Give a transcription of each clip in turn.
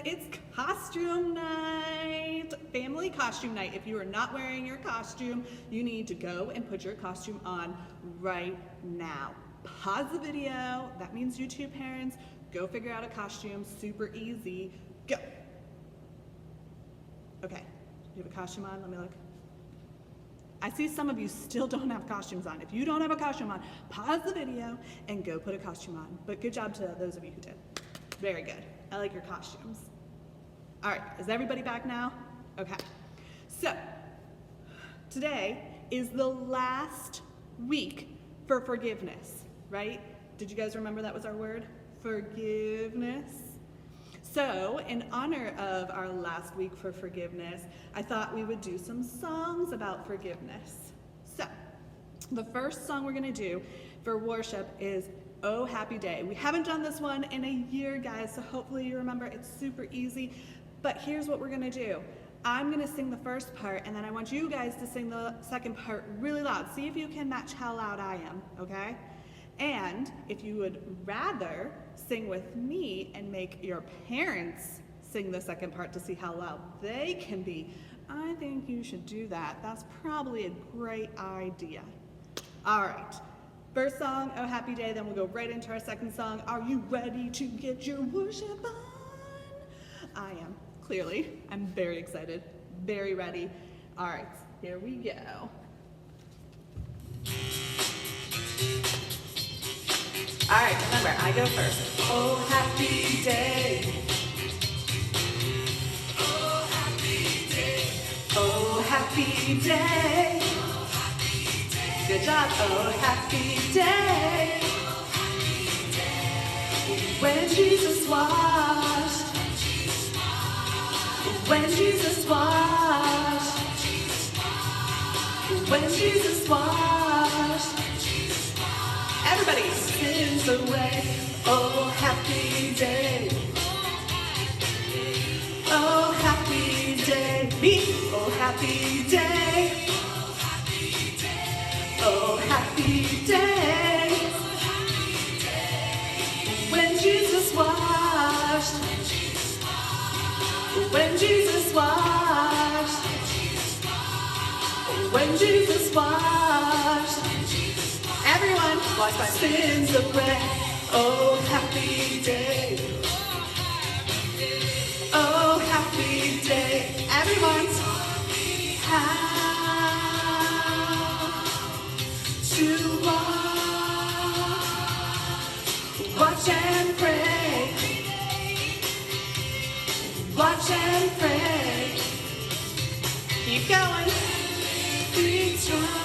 it's costume night, family costume night. If you are not wearing your costume, you need to go and put your costume on right now. Pause the video. That means you two parents, go figure out a costume, super easy, go. Okay, you have a costume on? Let me look. I see some of you still don't have costumes on. If you don't have a costume on, pause the video and go put a costume on. But good job to those of you who did. Very good. I like your costumes. All right, is everybody back now? Okay. So, today is the last week for forgiveness, right? Did you guys remember that was our word? Forgiveness. So, in honor of our last week for forgiveness, I thought we would do some songs about forgiveness. So, the first song we're going to do for worship is Oh Happy Day. We haven't done this one in a year, guys, so hopefully you remember. It's super easy. But here's what we're going to do. I'm going to sing the first part, and then I want you guys to sing the second part really loud. See if you can match how loud I am, okay? And if you would rather sing with me and make your parents sing the second part to see how loud they can be, I think you should do that. That's probably a great idea. All right, first song, Oh Happy Day, then we'll go right into our second song. Are you ready to get your worship on? I am, clearly. I'm very excited, very ready. All right, here we go. All right, remember, I go first. Oh, happy day. Oh, happy day. Oh, happy day. Oh, happy day. Good job. Oh, happy day. Oh, happy day. When Jesus washed. When Jesus washed. When Jesus washed. Everybody, sins away. Oh, happy day. Oh, happy day. Me. Oh, happy day. Oh, happy day. When Jesus washed. When Jesus washed. When Jesus washed. Everyone, wash my sins away. Oh, happy day. Oh, happy day. Everyone, how to watch and pray. Watch and pray. Keep going. Rejoice.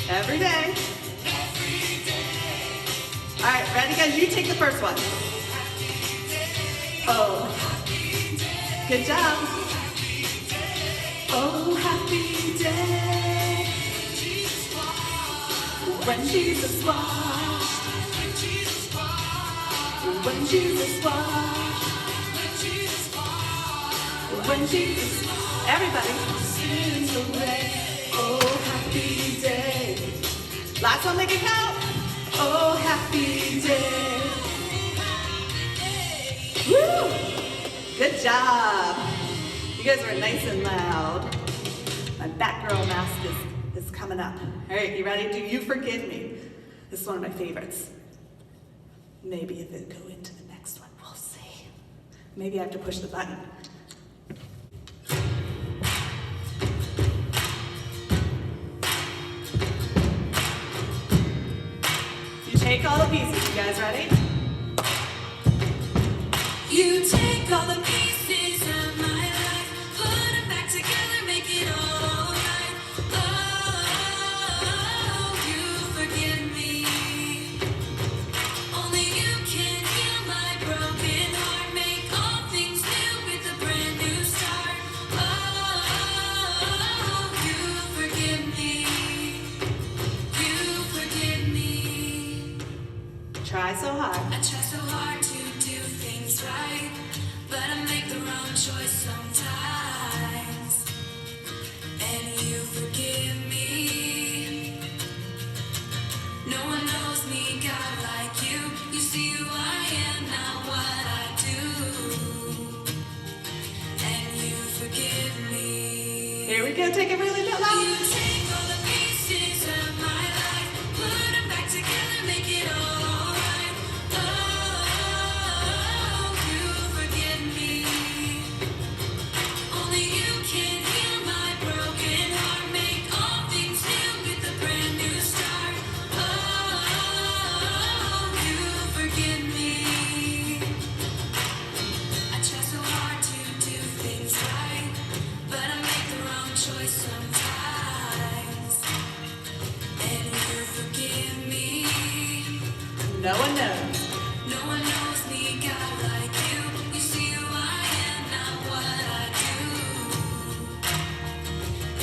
Every day. All right, ready, guys? You take the first one. Oh, good job. Oh, happy day. When Jesus washed. When Jesus washed. When Jesus. Everybody. Sins away. Oh, happy day. Last one, make it count. Oh, happy day. Woo! Good job. You guys were nice and loud. My Batgirl mask is coming up. All right, you ready? Do you forgive me? This is one of my favorites. Maybe if it go into the next one, we'll see. Maybe I have to push the button. Take all the pieces, you guys ready? You take all the pieces of my life, put them back together, make it all right. Oh, you forgive me. Only you can heal my broken heart, make all things new with a brand new start. Oh, you forgive me. You forgive me. Try so hard. I try so hard to do things right, but I'm making Here we go, take it really You loud. take all the pieces of my life, put them back together, make it all alright. Oh, you forgive me. Only you can heal my broken heart, make all things new with a brand new start. Oh, you forgive me. I try so hard to do things right, but I make the wrong choice sometimes. And you forgive me. No one knows. No one knows me, God, like you. You see who I am, not what I do.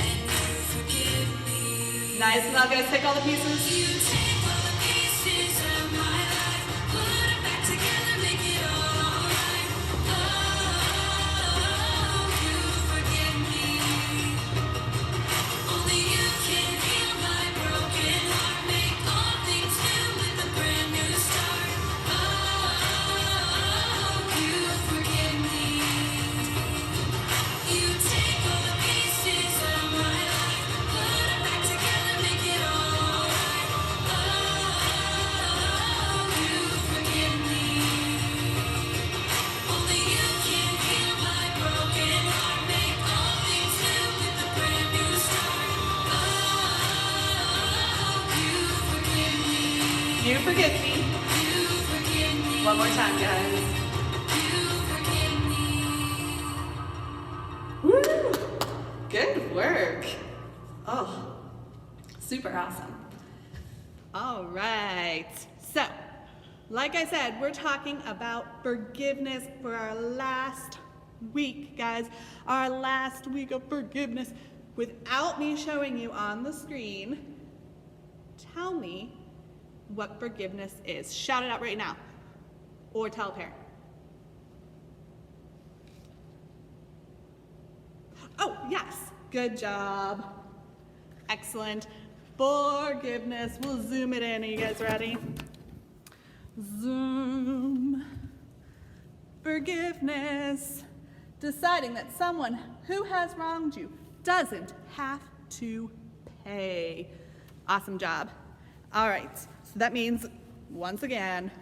And you forgive me. Nice, now guys, take all the pieces. You take all the pieces of my life, put them back together, make it all alright. Oh, you forgive me. Only you can heal my broken heart, make all things new with a brand new start. Oh, you forgive me. You take all the pieces of my life, put them back together, make it all alright. Oh, you forgive me. Only you can heal my broken heart, make all things new with a brand new start. Oh, you forgive me. You forgive me. You forgive me. One more time, guys. You forgive me. Woo! Good work. Oh, super awesome. All right. So, like I said, we're talking about forgiveness for our last week, guys. Our last week of forgiveness. Without me showing you on the screen, tell me what forgiveness is. Shout it out right now. Or tell a parent. Oh, yes. Good job. Excellent. Forgiveness. We'll zoom it in. Are you guys ready? Zoom. Forgiveness. Deciding that someone who has wronged you doesn't have to pay. Awesome job. All right. So that means, once again,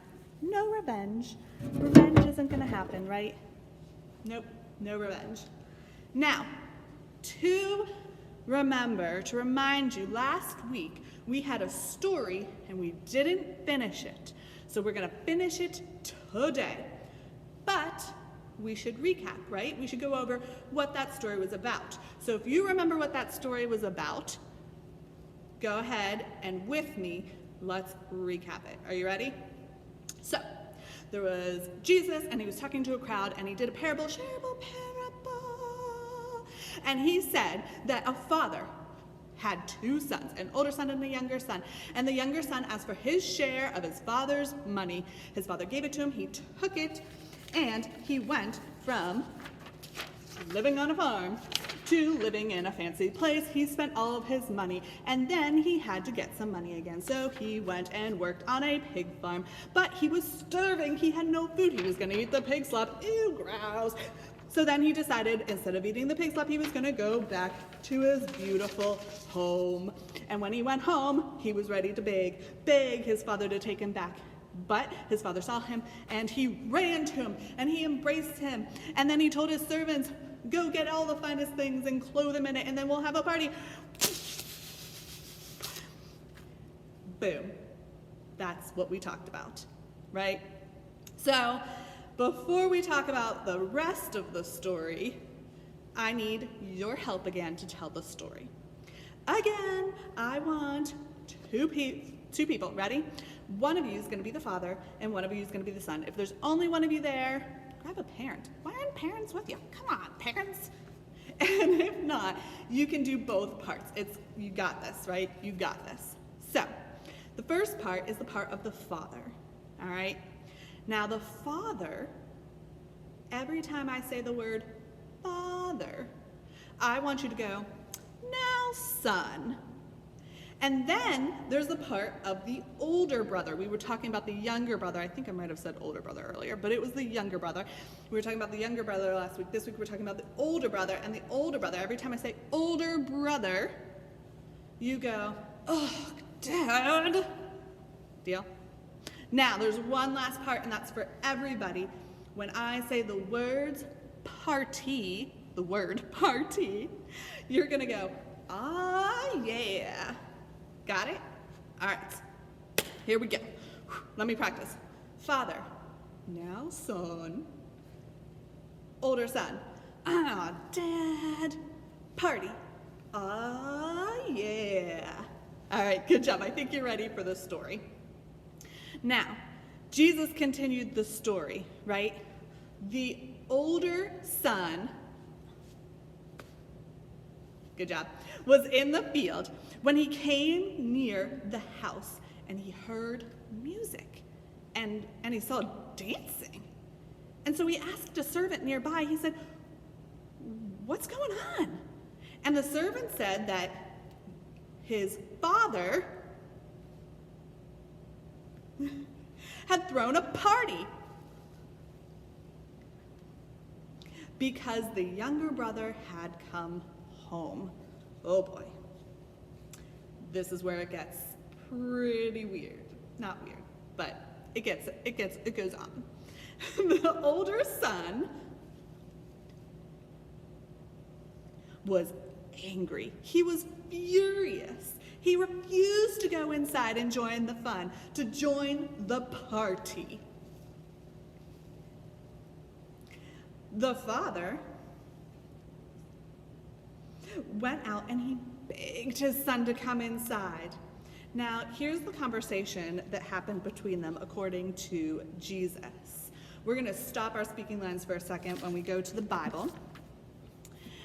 no revenge. Revenge isn't going to happen, right? Nope. No revenge. Now, to remind you, last week we had a story and we didn't finish it. So we're gonna finish it today. But we should recap, right? We should go over what that story was about. So if you remember what that story was about, go ahead and with me, let's recap it. Are you ready? So, there was Jesus and he was talking to a crowd and he did a parable, shareable parable. And he said that a father had two sons, an older son and a younger son. And the younger son asked for his share of his father's money. His father gave it to him, he took it, and he went from living on a farm to living in a fancy place. He spent all of his money, and then he had to get some money again. So he went and worked on a pig farm, but he was starving. He had no food. He was gonna eat the pig slop. Ew, gross. So then he decided, instead of eating the pig slop, he was gonna go back to his beautiful home. And when he went home, he was ready to beg his father to take him back. But his father saw him and he ran to him and he embraced him. And then he told his servants, go get all the finest things and clothe him in it and then we'll have a party. Boom. That's what we talked about, right? So, before we talk about the rest of the story, I need your help again to tell the story. Again, I want two people, ready? One of you is gonna be the father and one of you is gonna be the son. If there's only one of you there, grab a parent. Why aren't parents with you? Come on, parents. And if not, you can do both parts. You got this, right? You got this. So, the first part is the part of the father, all right? Now the father, every time I say the word father, I want you to go, now son. And then there's the part of the older brother. We were talking about the younger brother. I think I might have said older brother earlier, but it was the younger brother. We were talking about the younger brother last week. This week we're talking about the older brother. And the older brother, every time I say older brother, you go, oh, Dad. Deal? Now, there's one last part, and that's for everybody. When I say the words party, the word party, you're going to go, ah, yeah. Got it? All right. Here we go. Let me practice. Father. Now son. Older son. Ah, Dad. Party. Ah, yeah. All right, good job. I think you're ready for the story. Now, Jesus continued the story, right? The older son, good job, was in the field when he came near the house and he heard music and he saw dancing. And so he asked a servant nearby, he said, what's going on? And the servant said that his father had thrown a party because the younger brother had come home. Oh boy. This is where it gets pretty weird. Not weird, but it goes on. The older son was angry. He was furious. He refused to go inside and join the fun, to join the party. The father went out and he begged his son to come inside. Now, here's the conversation that happened between them according to Jesus. We're going to stop our speaking lines for a second when we go to the Bible.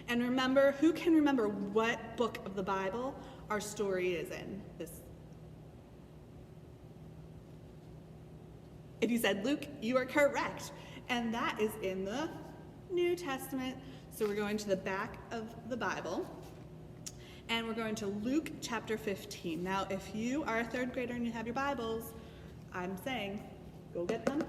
And remember, who can remember what book of the Bible our story is in? If you said Luke, you are correct. And that is in the New Testament. So we're going to the back of the Bible. And we're going to Luke chapter 15. Now, if you are a third grader and you have your Bibles, I'm saying go get them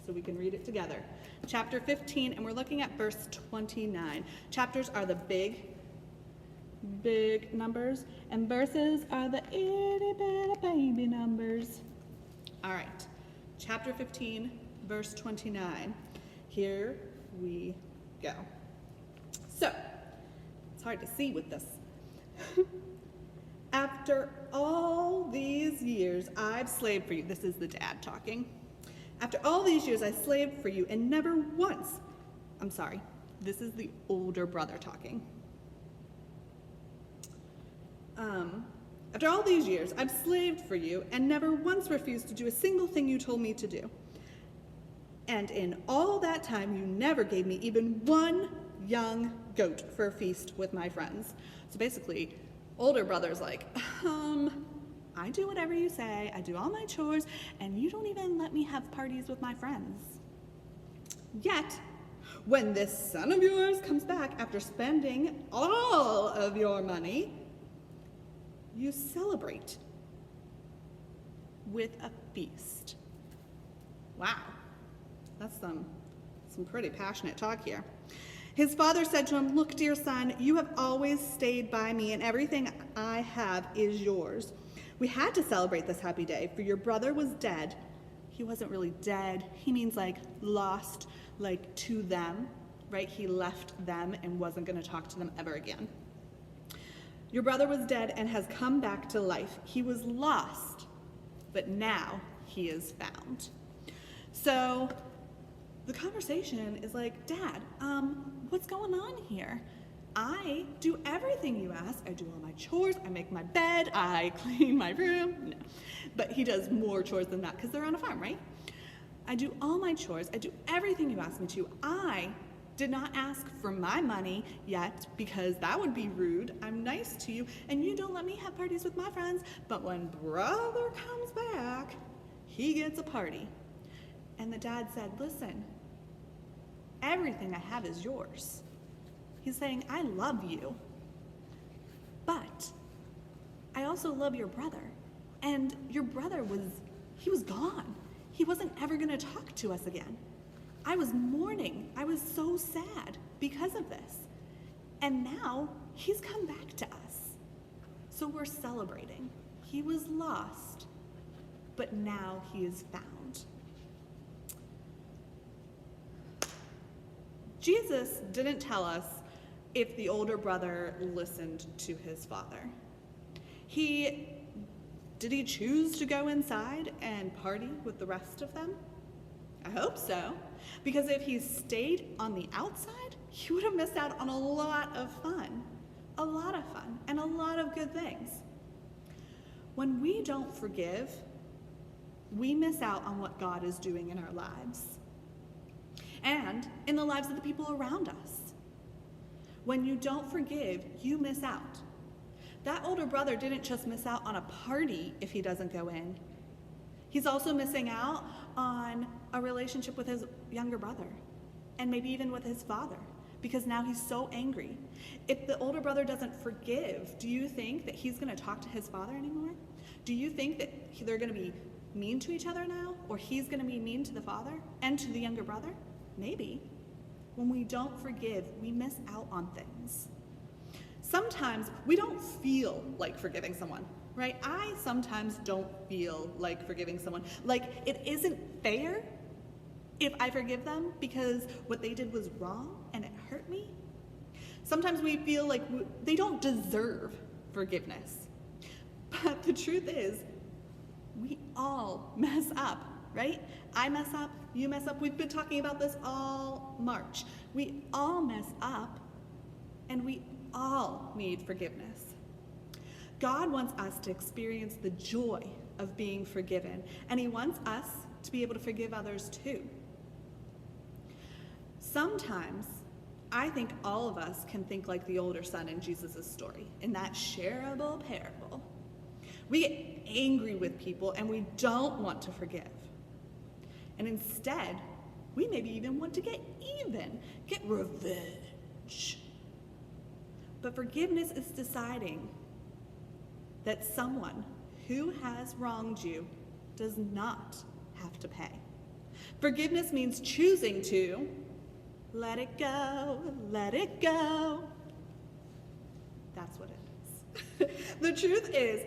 so we can read it together. Chapter 15, and we're looking at verse 29. Chapters are the big numbers, and verses are the itty bitty baby numbers. All right, chapter 15, verse 29. Here we go. So, it's hard to see with this. After all these years, I've slaved for you. This is the dad talking. After all these years, I slaved for you and never once, I'm sorry, this is the older brother talking. After all these years, I've slaved for you and never once refused to do a single thing you told me to do. And in all that time, you never gave me even one young goat for a feast with my friends. So basically, older brother's like, I do whatever you say, I do all my chores, and you don't even let me have parties with my friends. Yet, when this son of yours comes back after spending all of your money, you celebrate with a feast. Wow, that's some pretty passionate talk here. His father said to him, look, dear son, you have always stayed by me, and everything I have is yours. We had to celebrate this happy day, for your brother was dead. He wasn't really dead. He means like lost, like to them, right? He left them and wasn't going to talk to them ever again. Your brother was dead and has come back to life. He was lost, but now he is found. So the conversation is like, Dad, what's going on here? I do everything you ask. I do all my chores. I make my bed. I clean my room. No. But he does more chores than that because they're on a farm, right? I do all my chores. I do everything you ask me to. I did not ask for my money yet because that would be rude. I'm nice to you, and you don't let me have parties with my friends. But when brother comes back, he gets a party. And the dad said, listen, everything I have is yours. He's saying, I love you, but I also love your brother. And your brother he was gone. He wasn't ever going to talk to us again. I was mourning. I was so sad because of this. And now he's come back to us. So we're celebrating. He was lost, but now he is found. Jesus didn't tell us if the older brother listened to his father. Did he choose to go inside and party with the rest of them? I hope so, because if he stayed on the outside, he would have missed out on a lot of fun, and a lot of good things. When we don't forgive, we miss out on what God is doing in our lives and in the lives of the people around us. When you don't forgive, you miss out. That older brother didn't just miss out on a party if he doesn't go in. He's also missing out on a relationship with his younger brother and maybe even with his father, because now he's so angry. If the older brother doesn't forgive, do you think that he's going to talk to his father anymore? Do you think that they're going to be mean to each other now? Or he's going to be mean to the father and to the younger brother? Maybe. When we don't forgive, we miss out on things. Sometimes we don't feel like forgiving someone, right? I sometimes don't feel like forgiving someone. Like, it isn't fair if I forgive them because what they did was wrong and it hurt me. Sometimes we feel like they don't deserve forgiveness. But the truth is, we all mess up, right? I mess up, you mess up. We've been talking about this all March. We all mess up, and we all need forgiveness. God wants us to experience the joy of being forgiven, and he wants us to be able to forgive others too. Sometimes, I think all of us can think like the older son in Jesus' story, in that shareable parable. We get angry with people and we don't want to forgive. And instead, we maybe even want to get even, get revenge. But forgiveness is deciding that someone who has wronged you does not have to pay. Forgiveness means choosing to let it go, let it go. That's what it is. The truth is,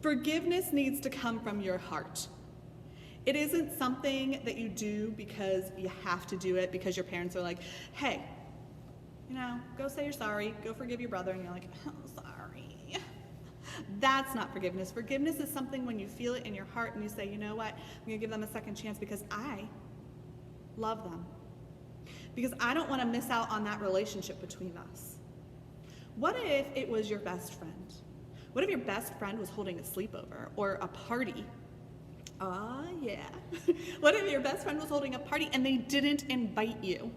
forgiveness needs to come from your heart. It isn't something that you do because you have to do it because your parents are like, hey, go say you're sorry, go forgive your brother, and you're like, oh, sorry. That's not forgiveness. Forgiveness is something when you feel it in your heart and you say, you know what, I'm gonna give them a second chance because I love them. Because I don't want to miss out on that relationship between us. What if it was your best friend? What if your best friend was holding a sleepover or a party? Yeah. What if your best friend was holding a party and they didn't invite you?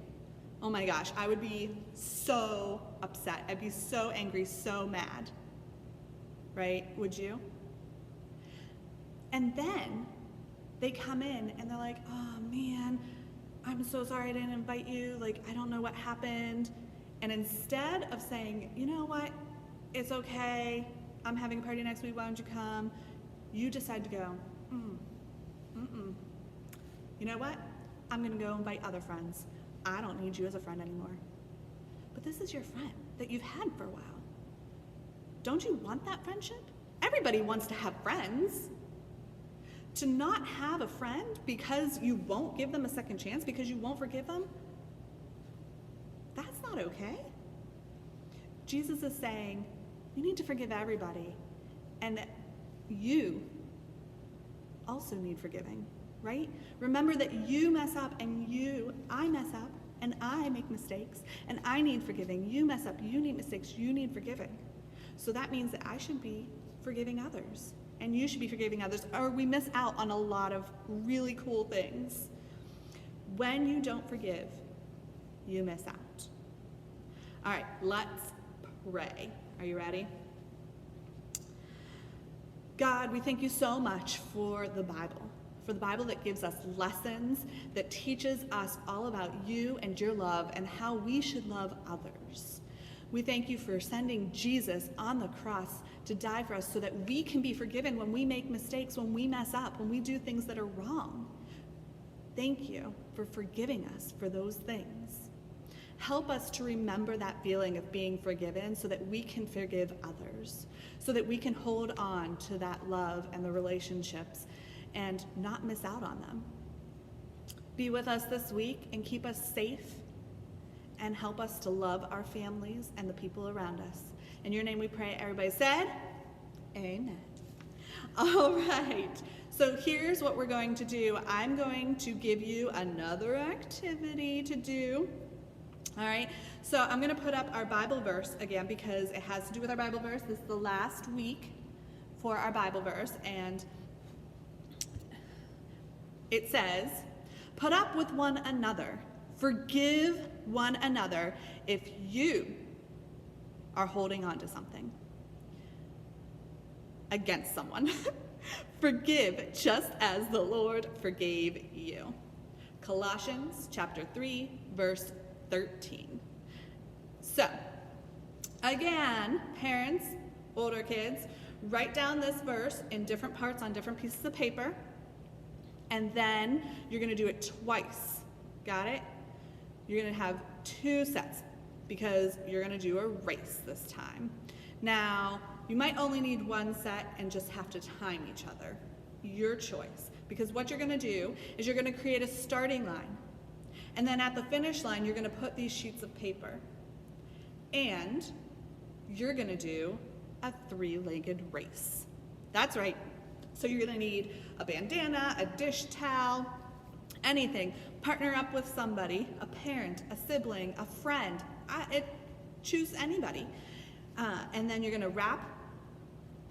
Oh my gosh, I would be so upset. I'd be so angry, so mad. Right? Would you? And then they come in and they're like, oh man, I'm so sorry I didn't invite you. Like, I don't know what happened. And instead of saying, you know what, it's okay, I'm having a party next week, why don't you come? You decide to go, you know what? I'm gonna go invite other friends. I don't need you as a friend anymore. But this is your friend that you've had for a while. Don't you want that friendship? Everybody wants to have friends. To not have a friend because you won't give them a second chance, because you won't forgive them, that's not okay. Jesus is saying, you need to forgive everybody. And you also need forgiving, right? Remember that you mess up and I mess up and I make mistakes and I need forgiving. You mess up, you need mistakes, you need forgiving. So that means that I should be forgiving others and you should be forgiving others, or we miss out on a lot of really cool things. When you don't forgive, you miss out. All right, let's pray. Are you ready? God, we thank you so much for the Bible that gives us lessons, that teaches us all about you and your love and how we should love others. We thank you for sending Jesus on the cross to die for us so that we can be forgiven when we make mistakes, when we mess up, when we do things that are wrong. Thank you for forgiving us for those things. Help us to remember that feeling of being forgiven so that we can forgive others, so that we can hold on to that love and the relationships and not miss out on them. Be with us this week and keep us safe and help us to love our families and the people around us. In your name we pray. Everybody said, amen. All right. So here's what we're going to do. I'm going to give you another activity to do. All right. So I'm going to put up our Bible verse again because it has to do with our Bible verse. This is the last week for our Bible verse. And it says, put up with one another. Forgive one another if you are holding on to something against someone. Forgive just as the Lord forgave you. Colossians chapter 3, verse 13. So, again, parents, older kids, write down this verse in different parts on different pieces of paper, and then you're going to do it twice. Got it? You're going to have 2 sets because you're going to do a race this time. Now, you might only need 1 set and just have to time each other. Your choice. Because what you're going to do is you're going to create a starting line. And then at the finish line, you're going to put these sheets of paper. And you're going to do a 3-legged race. That's right. So you're going to need a bandana, a dish towel, anything. Partner up with somebody, a parent, a sibling, a friend. Choose anybody. And then you're going to wrap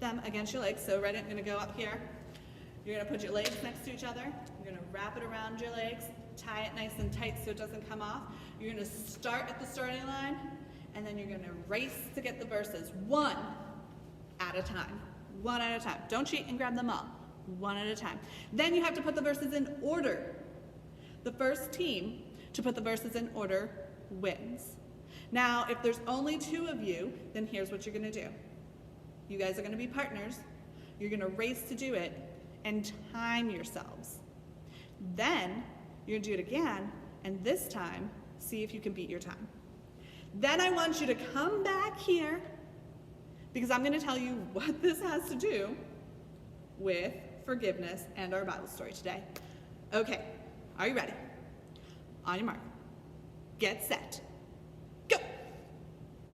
them against your legs. So right, I'm going to go up here. You're going to put your legs next to each other. You're going to wrap it around your legs, tie it nice and tight so it doesn't come off. You're going to start at the starting line, and then you're going to race to get the verses one at a time. One at a time. Don't cheat and grab them all. One at a time. Then you have to put the verses in order. The first team to put the verses in order wins. Now, if there's only 2 of you, then here's what you're going to do. You guys are going to be partners. You're going to race to do it and time yourselves. Then you're going to do it again, and this time, see if you can beat your time. Then I want you to come back here because I'm going to tell you what this has to do with forgiveness and our Bible story today. Okay, are you ready? On your mark, get set.